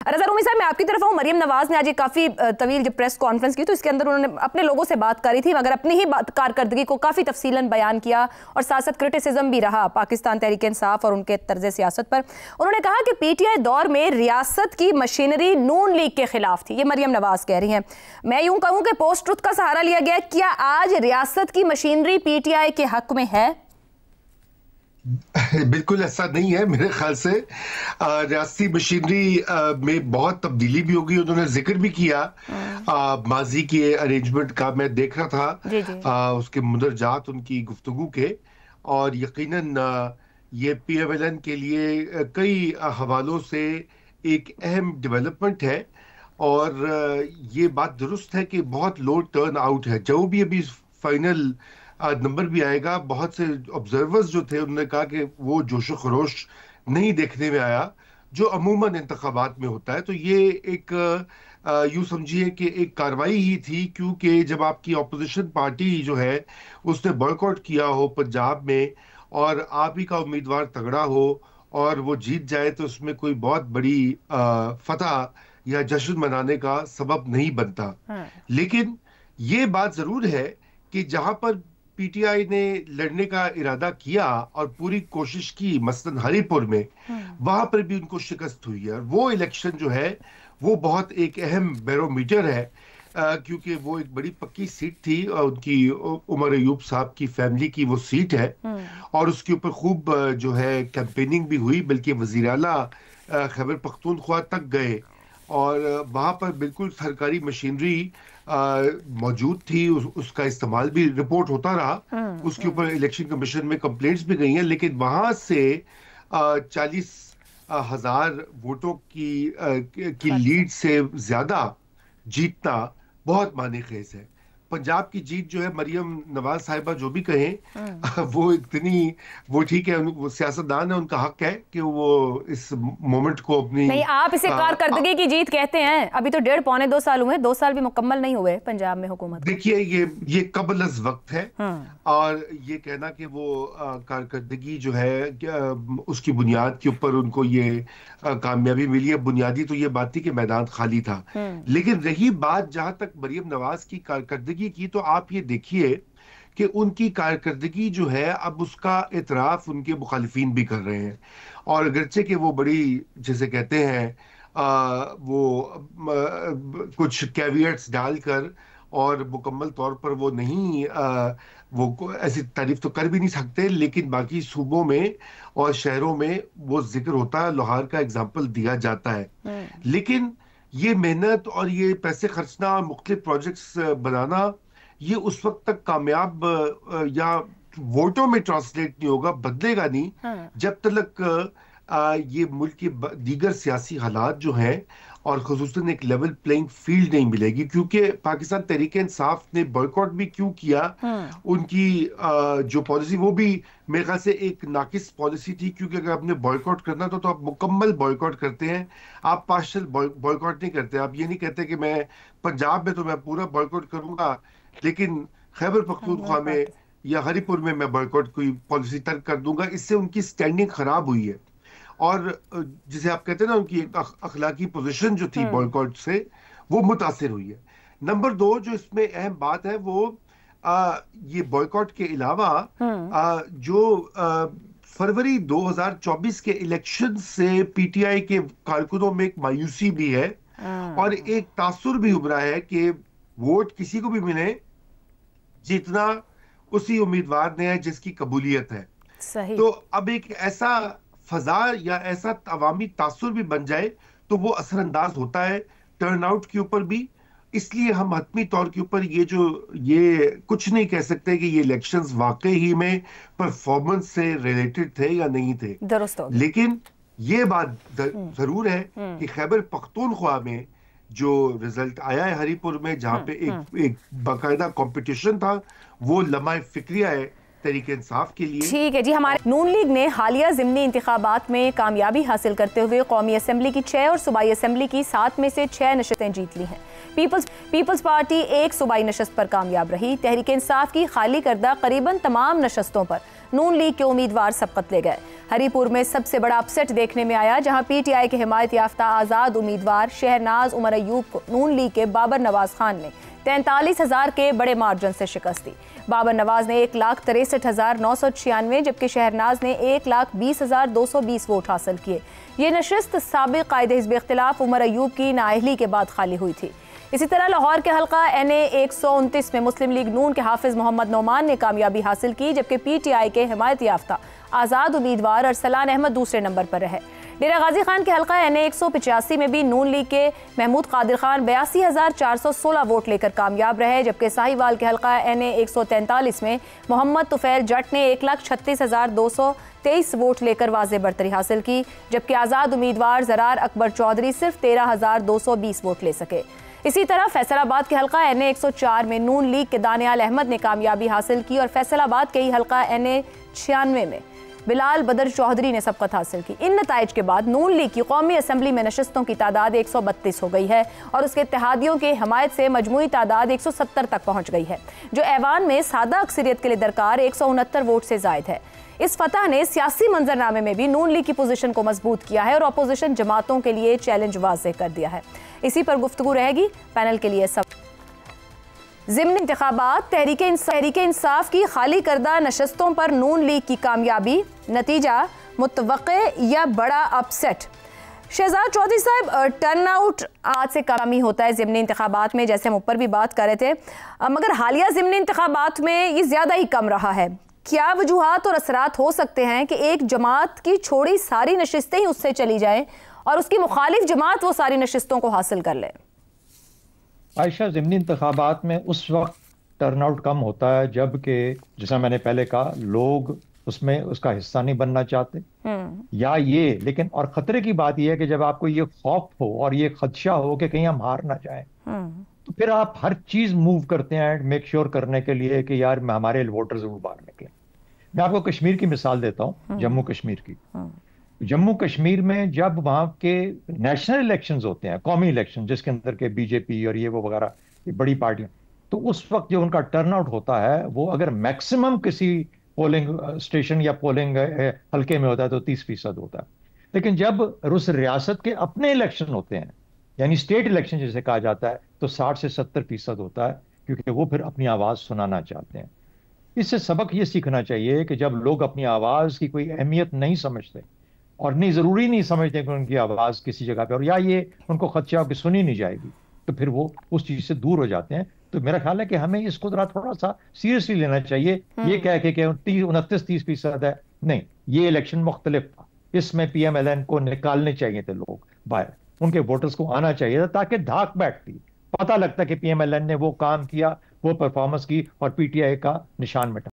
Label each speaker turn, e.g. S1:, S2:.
S1: रज़ा रूमी साहब, मैं आपकी तरफ हूँ। मरियम नवाज ने आज एक काफ़ी तवील जब प्रेस कॉन्फ्रेंस की तो इसके अंदर उन्होंने अपने लोगों से बात करी थी, मगर अपनी ही कारकर्दगी को काफ़ी तफसीलन बयान किया और साथ साथ क्रिटिसिज्म भी रहा पाकिस्तान तहरीक इंसाफ और उनके तर्ज सियासत पर। उन्होंने कहा कि PTI दौर में रियासत की मशीनरी नून लीग के खिलाफ थी। ये मरियम नवाज कह रही हैं। मैं यूँ कहूँ कि पोस्ट ट्रुथ का सहारा लिया गया। क्या आज रियासत की मशीनरी PTI के हक में है?
S2: बिल्कुल ऐसा नहीं है। मेरे ख्याल से रियासती मशीनरी में बहुत तब्दीली भी होगी। उन्होंने जिक्र भी किया माजी के अरेंजमेंट का। मैं देख रहा था उसके मुंदरजात उनकी गुफ्तगू के, और यकीनन ये PMLN के लिए कई हवालों से एक अहम डेवलपमेंट है। और ये बात दुरुस्त है कि बहुत लो टर्न आउट है। जो भी अभी फाइनल नंबर भी आएगा, बहुत से ऑब्जर्वर्स जो थे उन्होंने कहा कि वो जोशो खरोश नहीं देखने में आया जो अमूमन इंतखाबात में होता है। तो ये एक यूं समझिए कि एक कार्रवाई ही थी, क्योंकि जब आपकी ऑपोजिशन पार्टी जो है उसने बॉयकॉट किया हो पंजाब में और आप ही का उम्मीदवार तगड़ा हो और वो जीत जाए, तो उसमें कोई बहुत बड़ी फतह या जश्न मनाने का सबब नहीं बनता। लेकिन ये बात जरूर है कि जहां पर PTI ने लड़ने का इरादा किया और पूरी कोशिश की, मसलन हरीपुर में, वहां पर भी उनको शिकस्त हुई है। और वो इलेक्शन जो है वो बहुत एक अहम बैरोमीटर है, क्योंकि वो एक बड़ी पक्की सीट थी उनकी, उमर अयूब साहब की फैमिली की वो सीट है। और उसके ऊपर खूब जो है कैंपेनिंग भी हुई, बल्कि वजीर आला खैबर पख्तूनख्वा तक गए और वहां पर बिल्कुल सरकारी मशीनरी मौजूद थी। उसका इस्तेमाल भी रिपोर्ट होता रहा। उसके ऊपर इलेक्शन कमीशन में कंप्लेंट्स भी गई हैं, लेकिन वहां से 40,000 वोटों की लीड से ज्यादा जीतना बहुत माने खेज है। पंजाब की जीत जो है, मरियम नवाज साहिबा जो भी कहें वो इतनी, वो ठीक है, वो सियासतदान है, उनका हक है कि वो इस मोमेंट को अपनी,
S1: नहीं, आप इसे कारकर्दगी की जीत कहते हैं। अभी तो 1.5-2 साल हुए, 2 साल भी मुकम्मल नहीं हुए पंजाब में हुकूमत।
S2: देखिए ये कबल अज़ वक्त है। और ये कहना कि वो कारकर्दगी जो है उसकी बुनियाद के ऊपर उनको ये कामयाबी मिली है, बुनियादी तो ये बात थी कि मैदान खाली था। लेकिन रही बात जहां तक मरियम नवाज की कारकर्दगी की, तो आप ये देखिए कि उनकी कारकर्दगी जो है अब उसका इतराफ उनके मुखालिफिन भी कर रहे हैं। और अगरचे कि वो बड़ी, जैसे कहते हैं वो कुछ कैवियट्स डालकर और मुकम्मल तौर पर वो नहीं, वो ऐसी तारीफ तो कर भी नहीं सकते, लेकिन बाकी सूबों में और शहरों में वो जिक्र होता है, लोहार का एग्जाम्पल दिया जाता है। लेकिन ये मेहनत और ये पैसे खर्चना और मुख्तलिफ प्रोजेक्ट्स बनाना, ये उस वक्त तक कामयाब या वोटों में ट्रांसलेट नहीं होगा, बदलेगा नहीं, जब तक ये मुल्क की दीगर सियासी हालात जो हैं और खुसूसन एक लेवल प्लेइंग फील्ड नहीं मिलेगी। क्योंकि पाकिस्तान तहरीक इंसाफ ने बॉयकॉट भी क्यों किया, उनकी जो पॉलिसी वो भी मेरे ख्याल से एक नाकिस पॉलिसी थी। क्योंकि अगर आपने बॉयकॉट करना तो आप मुकम्मल बॉयकॉट करते हैं, आप पार्शियल बॉयकॉट नहीं करते। आप ये नहीं कहते कि मैं पंजाब में तो मैं पूरा बॉयकॉट करूंगा, लेकिन खैबर पख्तूनख्वा में या हरीपुर में मैं बॉयकॉट कोई पॉलिसी तर्क कर दूंगा। इससे उनकी स्टैंडिंग खराब हुई है और जिसे आप कहते हैं ना, उनकी एक अखलाकी पोजीशन जो थी बॉयकॉट से, वो मुतासिर हुई है। नंबर 2 जो इसमें अहम बात है वो ये बॉयकॉट के अलावा जो फरवरी 2024 के इलेक्शन से PTI के कारकुनों में एक मायूसी भी है और एक तासुर भी उभरा है कि वोट किसी को भी मिले, जीतना उसी उम्मीदवार ने है जिसकी कबूलियत है।
S1: सही।
S2: तो अब एक ऐसा फजा या ऐसा अवामी तासुर भी बन जाए तो वो असरअंदाज होता है टर्नआउट के ऊपर भी। इसलिए हम हतमी तौर के ऊपर ये कुछ नहीं कह सकते कि ये इलेक्शंस वाकई ही में परफॉर्मेंस से रिलेटेड थे या नहीं थे। लेकिन ये बात जरूर है कि खैबर पख्तूनख्वा में जो रिजल्ट आया है हरीपुर में, जहां पे एक बाकायदा कंपटीशन था, वो लम्हा फिक्रिया है तहरीक इंसाफ के लिए।
S1: ठीक है जी। हमारे नून लीग ने हालिया ज़िमनी इंतखाबात में कामयाबी हासिल करते हुए कौमी असम्बली की 6 और सूबाई असम्बली की 7 में से 6 नशस्तें जीत ली हैं। पीपल्स पार्टी एक सूबाई नशस्त पर कामयाब रही। तहरीक इंसाफ की खाली करदा करीबन तमाम नशस्तों पर नून लीग के उम्मीदवार सबकत ले गए। हरीपुर में सबसे बड़ा अपसेट देखने में आया, जहां पीटीआई के हिमायत याफ्ता आजाद उम्मीदवार शहनाज उमर अयूब को नून लीग के बाबर नवाज खान ने 43,000 के बड़े मार्जिन से शिकस्त दी। बाबर नवाज ने 1,63,996 जबकि शहनाज ने 1,20,220 वोट हासिल किए। ये नशिस्त साबिक कायदे हिज़्ब इख्तिलाफ उमर अयूब की नाअहली के बाद खाली हुई थी। इसी तरह लाहौर के हल्का NA 129 में मुस्लिम लीग नून के हाफिज मोहम्मद नोमान ने कामयाबी हासिल की, जबकि PTI के हिमायत याफ्ता आज़ाद उम्मीदवार अरसलान अहमद दूसरे नंबर पर रहे। डेरा गाजी खान के हल्का NA 185 में भी नून लीग के महमूद कादिर खान 82,416 वोट लेकर कामयाब रहे, जबकि साहिवाल के हल्का NA 143 में मोहम्मद तुफैल जट ने 1,36,223 वोट लेकर वाज़े बरतरी हासिल की, जबकि आज़ाद उम्मीदवार जरार अकबर चौधरी सिर्फ 13,220 वोट ले सके। इसी तरह फैसलाबाद के हल्का NA 104 में नून लीग के दानियाल अहमद ने कामयाबी हासिल की और फैसलाबाद के ही हल्का NA 96 में बिलाल बदर चौधरी ने सबकत हासिल की। इन नताइज के बाद नून लीग की कौमी असम्बली में नशस्तों की तादाद 132 हो गई है और उसके इत्तेहादियों के हमायत से मजमूई तादाद 170 तक पहुँच गई है, जो ऐवान में सादा अक्सरियत के लिए दरकार 169 वोट से जायद है। इस फतह ने सियासी मंजरनामे में भी नून लीग की पोजीशन को मजबूत किया है और अपोजिशन जमातों के लिए चैलेंज वाज़ेह कर दिया है। इसी पर गुफ्तगू रहेगी पैनल के लिए। सब ज़िमनी इंतखाबात, तहरीक इंसाफ की खाली करदा नशस्तों पर नून लीग की कामयाबी, नतीजा मुतवक्के या बड़ा अपसेट। शहजाद चौधरी साहब, टर्न आउट आज से कम ही होता है ज़िमनी इंतखाबात में, जैसे हम ऊपर भी बात कर रहे थे, मगर हालिया ज़िमनी इंतखाबात में ये ज़्यादा ही कम रहा है। क्या वजूहात और असरात हो सकते हैं कि एक जमात की छोड़ी सारी नशिस्तें ही उससे चली जाएं और उसकी मुखालिफ जमात वो सारी नशिस्तों को हासिल कर ले?
S3: आयशा, ज़िमनी इंतखाबात में उस वक्त टर्नआउट कम होता है जबकि, जैसा मैंने पहले कहा, लोग उसमें उसका हिस्सा नहीं बनना चाहते या ये, लेकिन और खतरे की बात यह है कि जब आपको ये खौफ हो और ये खदशा हो कि कहीं हम हार ना जाएं, तो फिर आप हर चीज मूव करते हैं मेक श्योर करने के लिए कि यार हमारे वोटर्स जरूर बाहर निकले। मैं आपको कश्मीर की मिसाल देता हूँ, जम्मू कश्मीर की। जम्मू कश्मीर में जब वहाँ के नेशनल इलेक्शंस होते हैं, कौमी इलेक्शन जिसके अंदर के बीजेपी और ये वो वगैरह ये बड़ी पार्टियां, तो उस वक्त जो उनका टर्नआउट होता है वो अगर मैक्सिमम किसी पोलिंग स्टेशन या पोलिंग हल्के में होता है तो 30% होता है। लेकिन जब उस रियासत के अपने इलेक्शन होते हैं, यानी स्टेट इलेक्शन जिसे कहा जाता है, तो 60 से 70% होता है, क्योंकि वो फिर अपनी आवाज़ सुनाना चाहते हैं। इससे सबक ये सीखना चाहिए कि जब लोग अपनी आवाज़ की कोई अहमियत नहीं समझते और नहीं ज़रूरी नहीं समझते कि उनकी आवाज़ किसी जगह पे और या ये उनको खदशा हो कि सुनी नहीं जाएगी, तो फिर वो उस चीज़ से दूर हो जाते हैं। तो मेरा ख्याल है कि हमें इसको थोड़ा सा सीरियसली लेना चाहिए। ये कह के 29-30% है, नहीं, ये इलेक्शन मुख्तलिफ था, इसमें PMLN को निकालने चाहिए थे लोग बाहर, उनके वोटर्स को आना चाहिए था, ताकि धाक बैठती, पता लगता कि PMLN ने वो काम किया, वो परफॉर्मेंस की और PTI का निशान मिटा।